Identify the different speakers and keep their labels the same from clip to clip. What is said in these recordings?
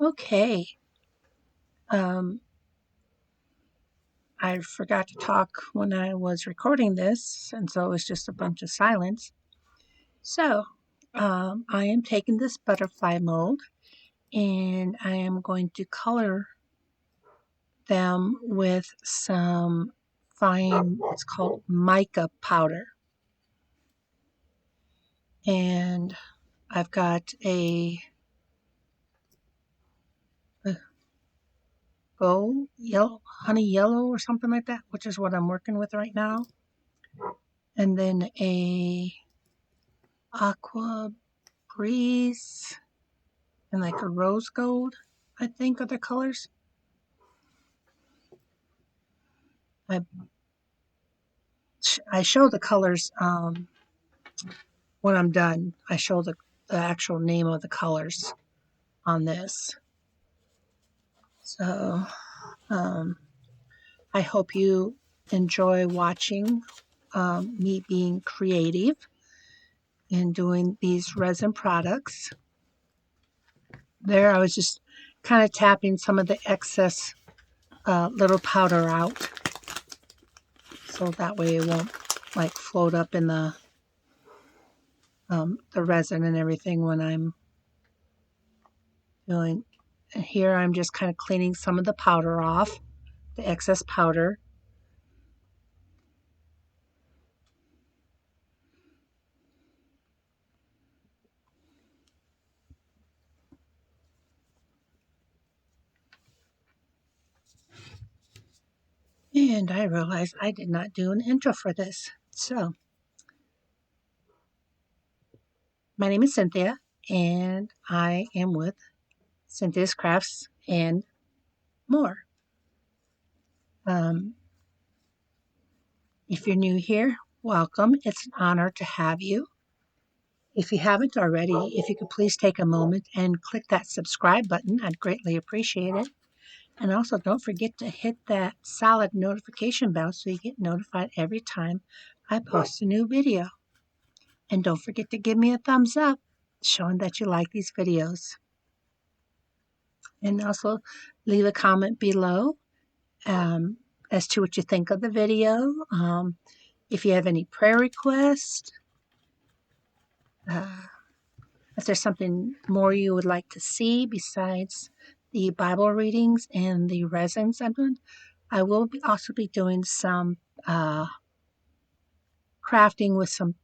Speaker 1: Okay. I forgot to talk when I was recording this, and so it was just a bunch of silence. So, I am taking this butterfly mold and I am going to color them with some fine, it's called mica powder. And I've got a gold yellow, honey yellow or something like that, which is what I'm working with right now. And then a aqua breeze and like a rose gold, I think, are the colors. I show the colors when I'm done. I show the actual name of the colors on this. So I hope you enjoy watching me being creative in doing these resin products. There, I was just kind of tapping some of the excess little powder out, so that way it won't like float up in the resin and everything when I'm doing. And here I'm just kind of cleaning some of the powder off, the excess powder. And I realized I did not do an intro for this. So, my name is Cynthia, and I am with Cynthia's Crafts and more. If you're new here, welcome. It's an honor to have you. If you haven't already, if you could please take a moment and click that subscribe button, I'd greatly appreciate it. And also, don't forget to hit that solid notification bell so you get notified every time I post a new video. And don't forget to give me a thumbs up, showing that you like these videos. And also, leave a comment below as to what you think of the video. If you have any prayer requests, if there's something more you would like to see besides the Bible readings and the resins I'm doing, I will also be doing some crafting with some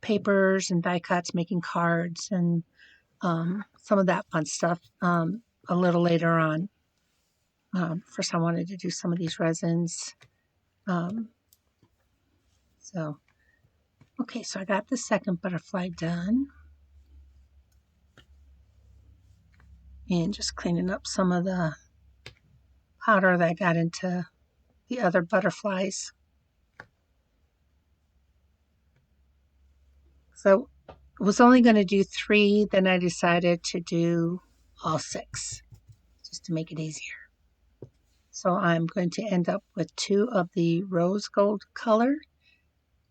Speaker 1: papers and die cuts, making cards and some of that fun stuff a little later on. First, I wanted to do some of these resins. Okay, so I got the second butterfly done. And just cleaning up some of the powder that I got into the other butterflies. So I was only going to do 3, then I decided to do all 6, just to make it easier. So I'm going to end up with 2 of the rose gold color,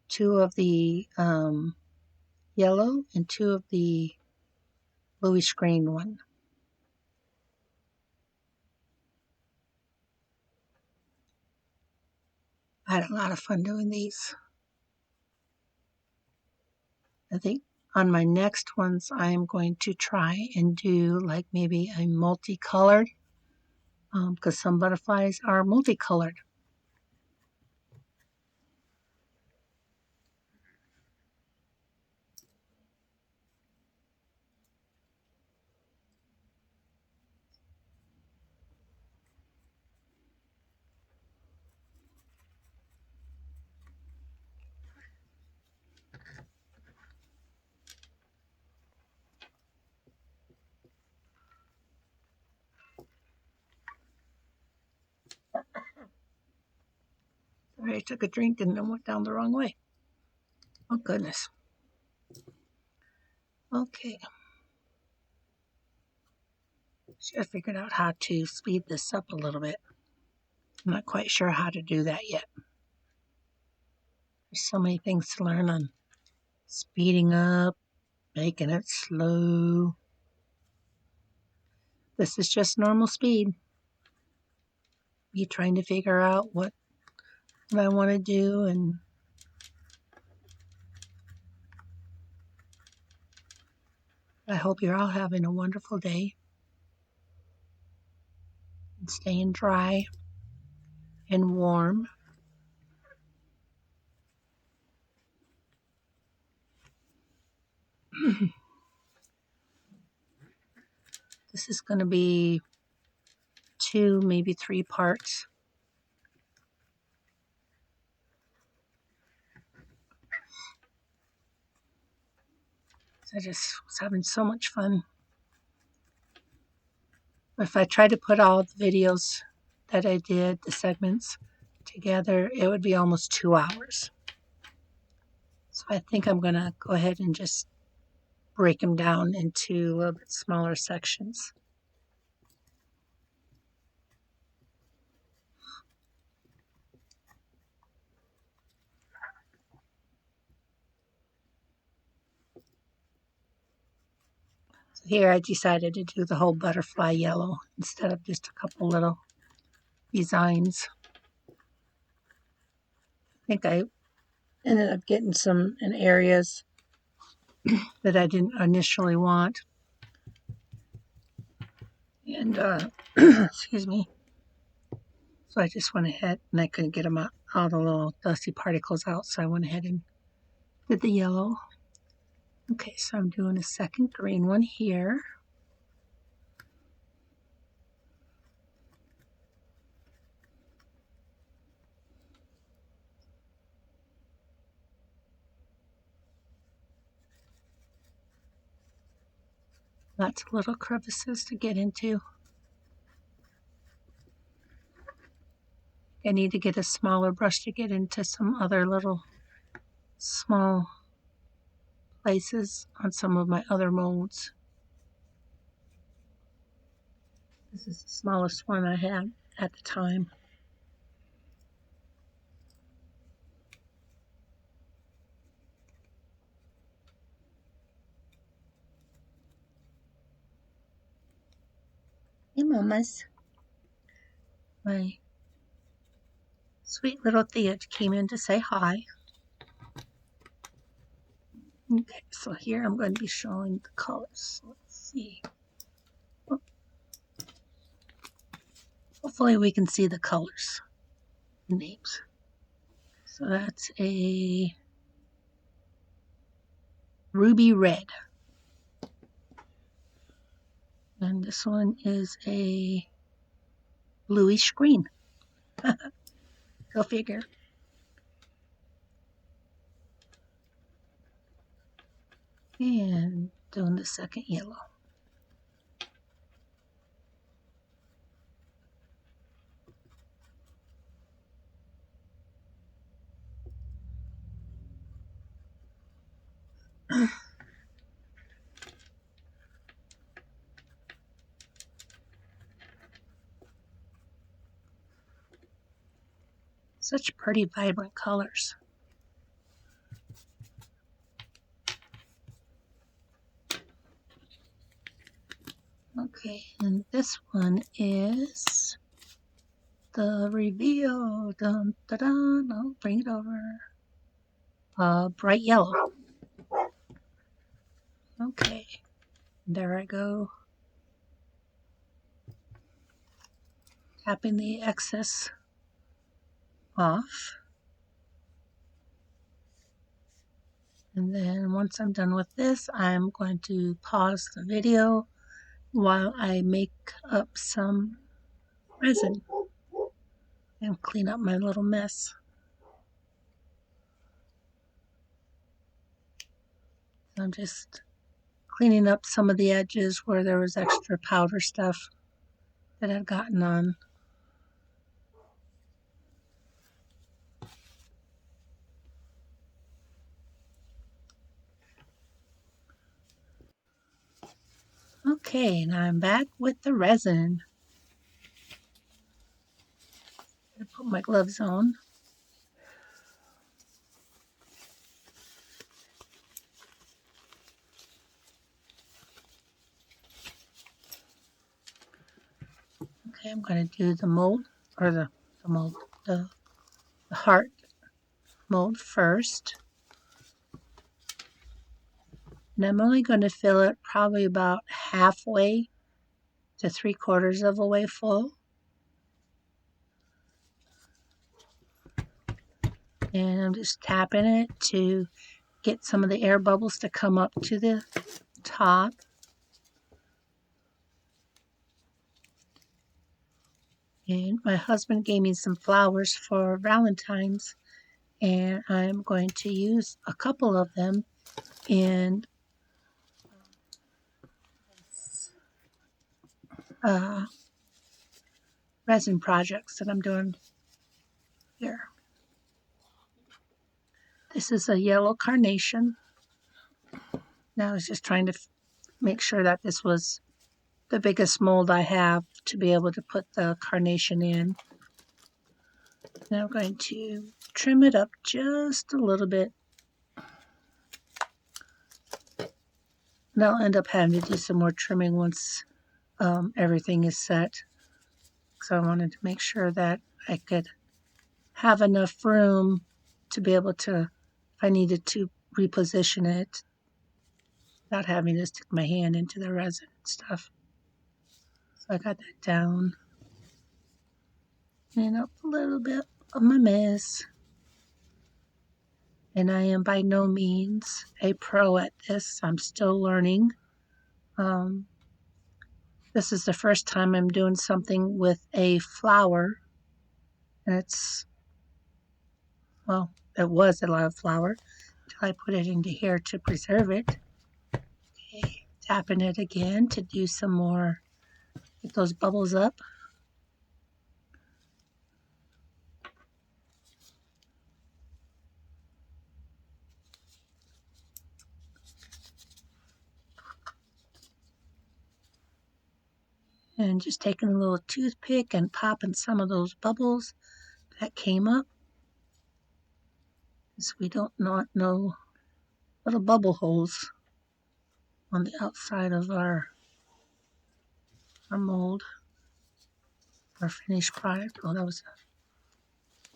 Speaker 1: 2 of the yellow, and 2 of the bluish green one. I had a lot of fun doing these. I think on my next ones, I am going to try and do like maybe a multicolored, because some butterflies are multicolored. I took a drink and then went down the wrong way. Oh, goodness. Okay. Should have figured out how to speed this up a little bit. I'm not quite sure how to do that yet. There's so many things to learn on speeding up, making it slow. This is just normal speed. Me trying to figure out what I want to do, and I hope you're all having a wonderful day and staying dry and warm. This is going to be 2, maybe 3 parts. I just was having so much fun. If I tried to put all the videos that I did, the segments, together, it would be almost 2 hours. So I think I'm going to go ahead and just break them down into a little bit smaller sections. So here I decided to do the whole butterfly yellow instead of just a couple little designs. I think I ended up getting some in areas that I didn't initially want. And, excuse me. So I just went ahead and I couldn't get them out, all the little dusty particles out. So I went ahead and did the yellow. Okay, so I'm doing a second green one here. Lots of little crevices to get into. I need to get a smaller brush to get into some other little small places on some of my other molds. This is the smallest one I had at the time. Hey, mamas. My sweet little Thea came in to say hi. Okay, so here I'm going to be showing the colors. Let's see. Hopefully we can see the colors, the names. So that's a ruby red. And this one is a bluish green. Go figure. And doing the second yellow. Such pretty, vibrant colors. Okay, and this one is the reveal. Dun, da, dun. I'll bring it over. Bright yellow. Okay, there I go. Tapping the excess off. And then once I'm done with this, I'm going to pause the video while I make up some resin and clean up my little mess. I'm just cleaning up some of the edges where there was extra powder stuff that I'd gotten on. Okay, now I'm back with the resin. I'm gonna put my gloves on. Okay, I'm going to do the mold, or the mold, the heart mold first. And I'm only going to fill it probably about halfway to 3/4 of a way full. And I'm just tapping it to get some of the air bubbles to come up to the top. And my husband gave me some flowers for Valentine's, and I'm going to use a couple of them in resin projects that I'm doing here. This is a yellow carnation. Now I was just trying to make sure that this was the biggest mold I have to be able to put the carnation in. Now I'm going to trim it up just a little bit. And I'll end up having to do some more trimming once everything is set. So I wanted to make sure that I could have enough room to be able to, if I needed to reposition it, without having to stick my hand into the resin and stuff. So I got that down. And up a little bit of my mess. And I am by no means a pro at this. I'm still learning. This is the first time I'm doing something with a flower. And it's, well, it was a lot of flour until I put it into here to preserve it. Okay, tapping it again to do some more, get those bubbles up. And just taking a little toothpick and popping some of those bubbles that came up. So we don't not know little bubble holes on the outside of our mold, our finished product. Oh, that was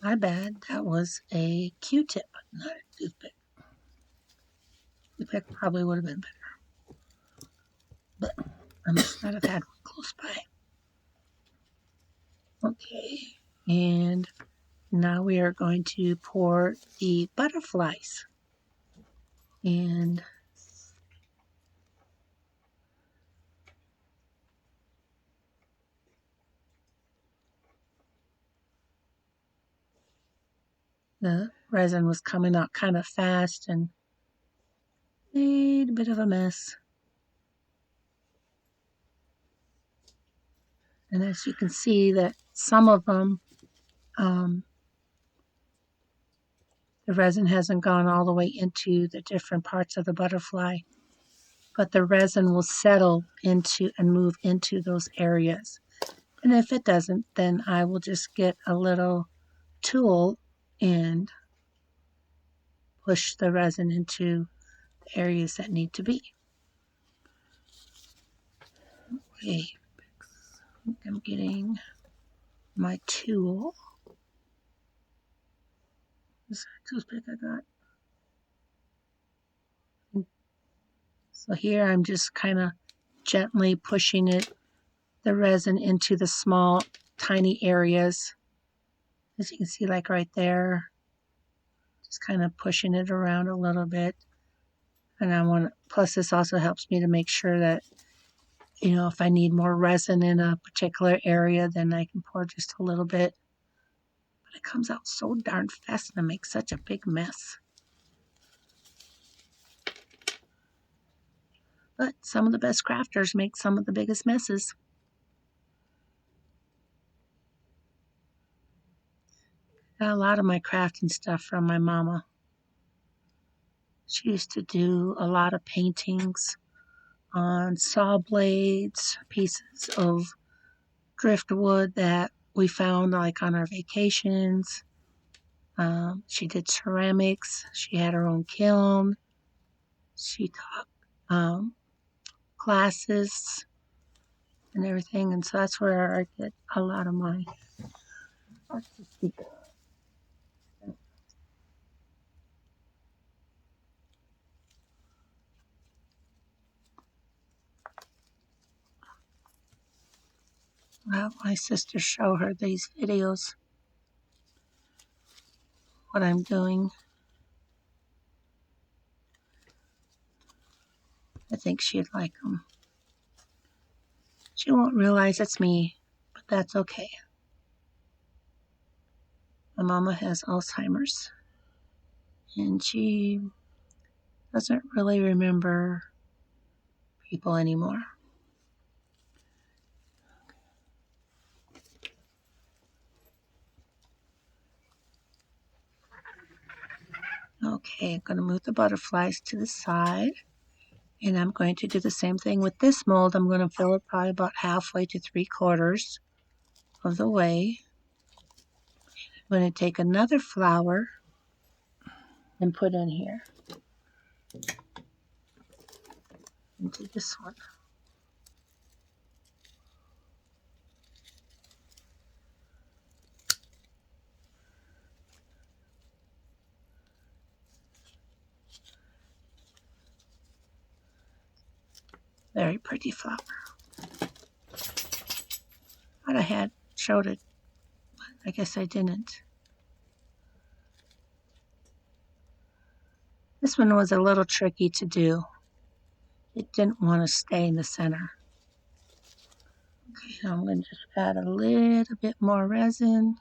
Speaker 1: my bad. That was a Q-tip, not a toothpick. Toothpick probably would have been better, but I must not have had one close by. Okay, and now we are going to pour the butterflies. And the resin was coming out kind of fast and made a bit of a mess. And as you can see that some of them, the resin hasn't gone all the way into the different parts of the butterfly, but the resin will settle into and move into those areas. And if it doesn't, then I will just get a little tool and push the resin into the areas that need to be. Okay, I'm getting my tool. This is a toothpick I got. So here I'm just kind of gently pushing the resin into the small, tiny areas. As you can see, like right there, just kind of pushing it around a little bit. And plus this also helps me to make sure that, if I need more resin in a particular area, then I can pour just a little bit. But it comes out so darn fast and it makes such a big mess. But some of the best crafters make some of the biggest messes. Got a lot of my crafting stuff from my mama. She used to do a lot of paintings on saw blades, pieces of driftwood that we found like on our vacations. She did ceramics. She had her own kiln. She taught classes and everything, and so that's where I get a lot of my artistic. Well, my sisters show her these videos, what I'm doing. I think she'd like them. She won't realize it's me, but that's okay. My mama has Alzheimer's, and she doesn't really remember people anymore. Okay, I'm going to move the butterflies to the side, and I'm going to do the same thing with this mold. I'm going to fill it probably about halfway to 3/4 of the way. I'm going to take another flower and put in here into this one. Very pretty flower. Thought I had showed it, but I guess I didn't. This one was a little tricky to do. It didn't want to stay in the center. Okay, I'm going to just add a little bit more resin.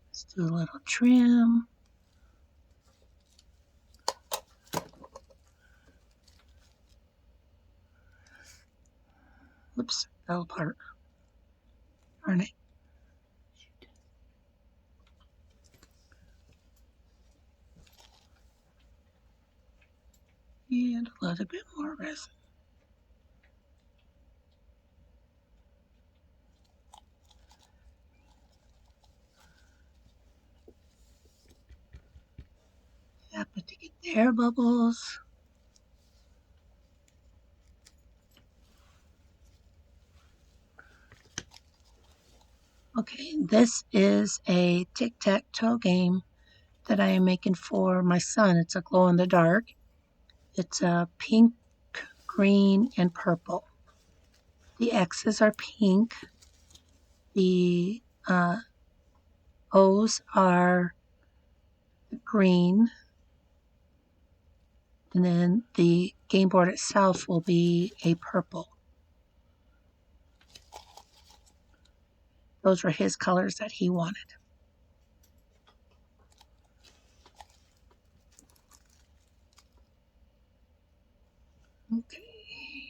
Speaker 1: Let's do a little trim. Oops, fell apart. Darn it. And a little bit more resin. Happen to get the air bubbles. Okay, this is a tic-tac-toe game that I am making for my son. It's a glow in the dark. It's a pink, green, and purple. The X's are pink. The O's are green. And then the game board itself will be a purple. Those were his colors that he wanted. Okay,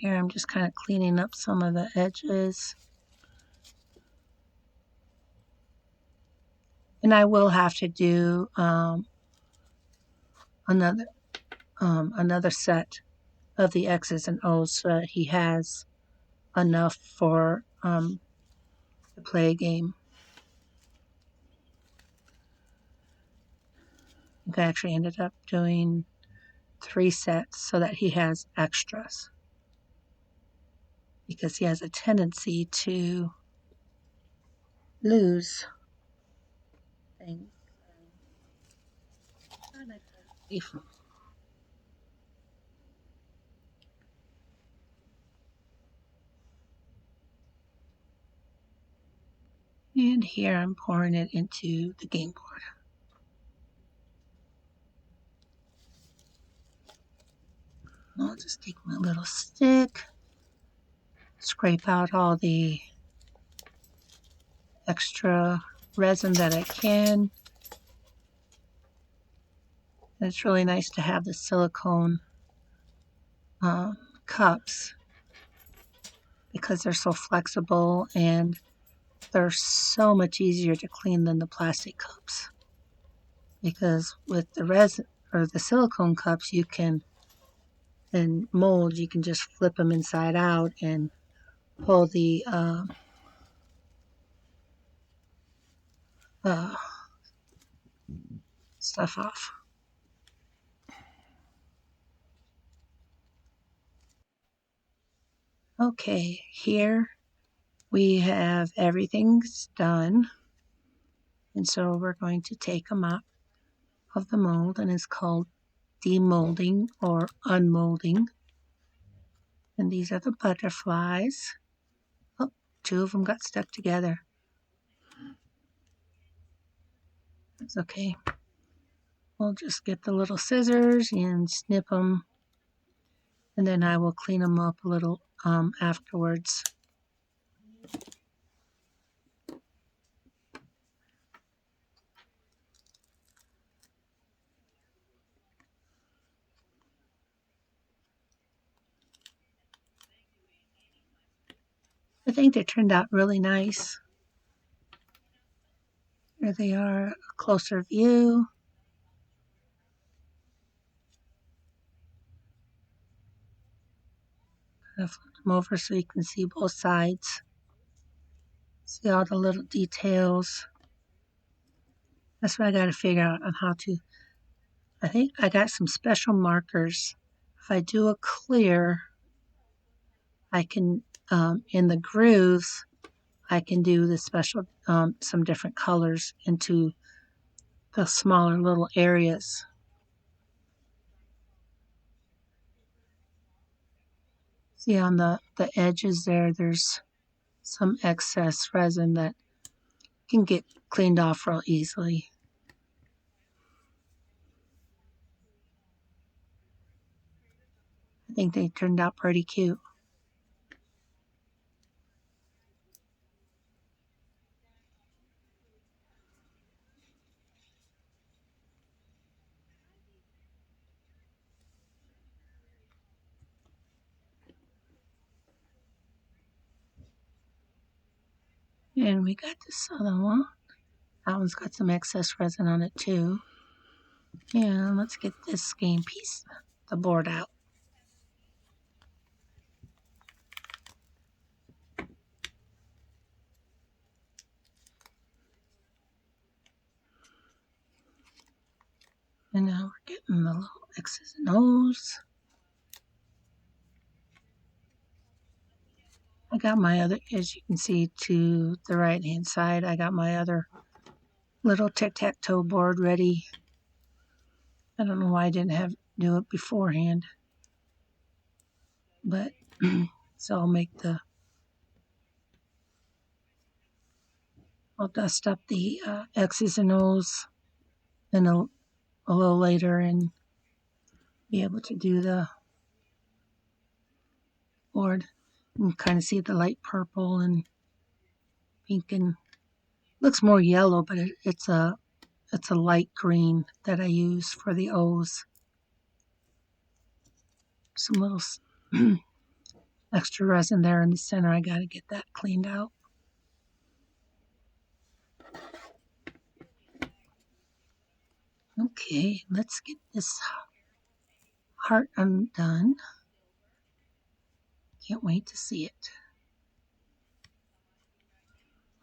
Speaker 1: here I'm just kind of cleaning up some of the edges. And I will have to do another set of the X's and O's so that he has enough for to play a game. I think I actually ended up doing 3 sets so that he has extras, because he has a tendency to lose things. And here I'm pouring it into the game board. I'll just take my little stick, scrape out all the extra resin that I can. And it's really nice to have the silicone cups because they're so flexible and they're so much easier to clean than the plastic cups. Because with the resin or the silicone cups, you can, and molds, you can just flip them inside out and pull the stuff off. Okay, here we have everything's done. And so we're going to take them out of the mold, and it's called demolding or unmolding. And these are the butterflies. Oh, two of them got stuck together. That's okay. We'll just get the little scissors and snip them, and then I will clean them up a little afterwards. I think they turned out really nice. Here they are, a closer view. I'll flip them over so you can see both sides. See all the little details. That's what I got to figure out on how to. I think I got some special markers. If I do a clear, I can, in the grooves, I can do the special, some different colors into the smaller little areas. See on the edges there, there's some excess resin that can get cleaned off real easily. I think they turned out pretty cute. And we got this other one. That one's got some excess resin on it too. And let's get this game piece, the board out. And now we're getting the little X's and O's. I got my other, as you can see to the right hand side, I got my other little tic-tac-toe board ready. I don't know why I didn't do it beforehand. But, so I'll dust up the X's and O's and a little later and be able to do the board. You can kind of see the light purple and pink, and looks more yellow, but it's a light green that I use for the O's. Some little extra resin there in the center. I got to get that cleaned out. Okay, let's get this heart undone. Can't wait to see it.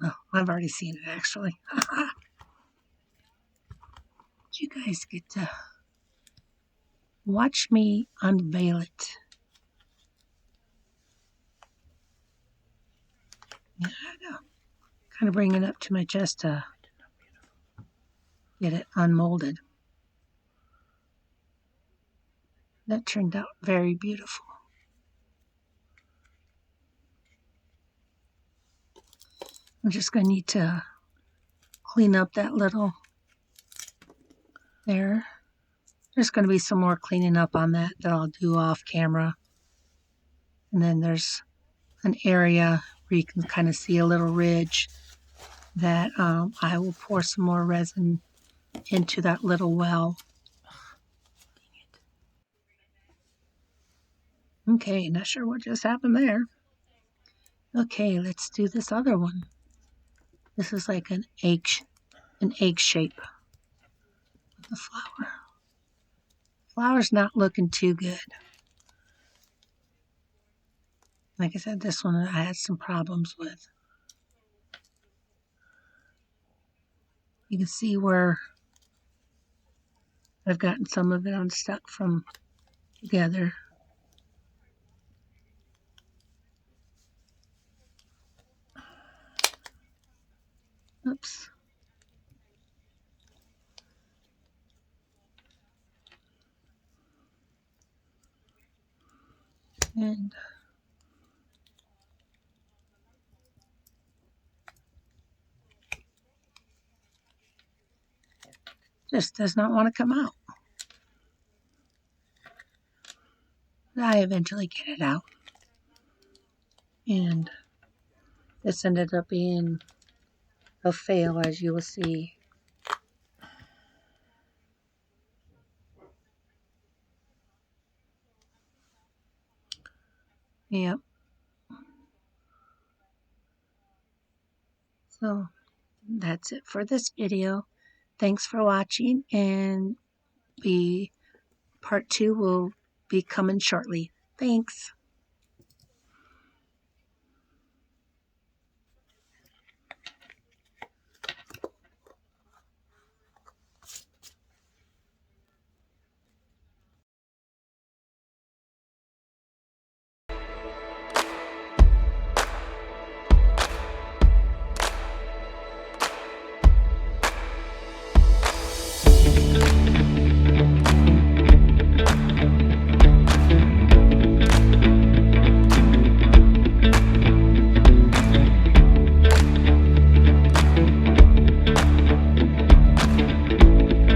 Speaker 1: Oh, I've already seen it actually. Did you guys get to watch me unveil it? Yeah, I know. Kind of bring it up to my chest to get it unmolded. That turned out very beautiful. I'm just going to need to clean up that little there. There's going to be some more cleaning up on that I'll do off camera. And then there's an area where you can kind of see a little ridge that I will pour some more resin into that little well. Okay, not sure what just happened there. Okay, let's do this other one. This is like an egg shape with the flower. Flower's not looking too good. Like I said, this one I had some problems with. You can see where I've gotten some of it unstuck from together. Oops. And just does not want to come out. I eventually get it out. And this ended up being a fail, as you will see. Yep. So that's it for this video. Thanks for watching, and part 2 will be coming shortly. Thanks.